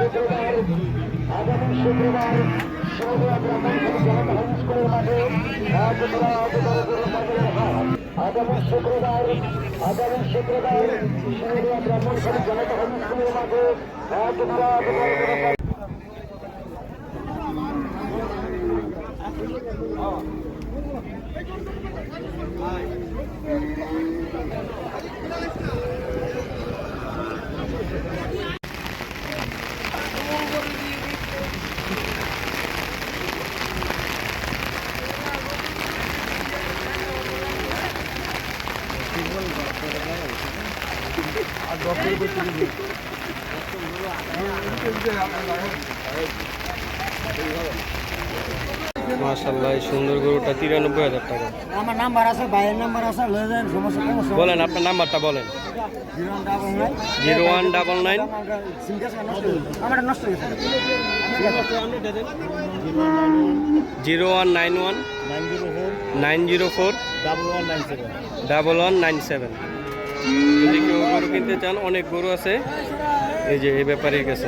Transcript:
শুক্রবার শিরোনিয়া ব্রাহ্মণবাড়ি জনতা হাই স্কুলের মাঠে আগামী শুক্রবার শিরোনিয়া ব্রাহ্মণবাড়ি জনতা হাই স্কুলের মাঠে মাশাআল্লাহ, এই সুন্দর গরুটা ৯৩,০০০ টাকা। আমার নাম্বার আছে, ভাইয়ের নাম্বার আছে, লয়ে যান, সমস্যা বলেন আপনার নাম্বারটা বলেন। 0199 0199 আমার নষ্ট হয়ে গেছে। 0191 904 1197। যদি কেউ গরু কিনতে চান, অনেক গরু আছে, এই যে এই ব্যাপারেই গেছে।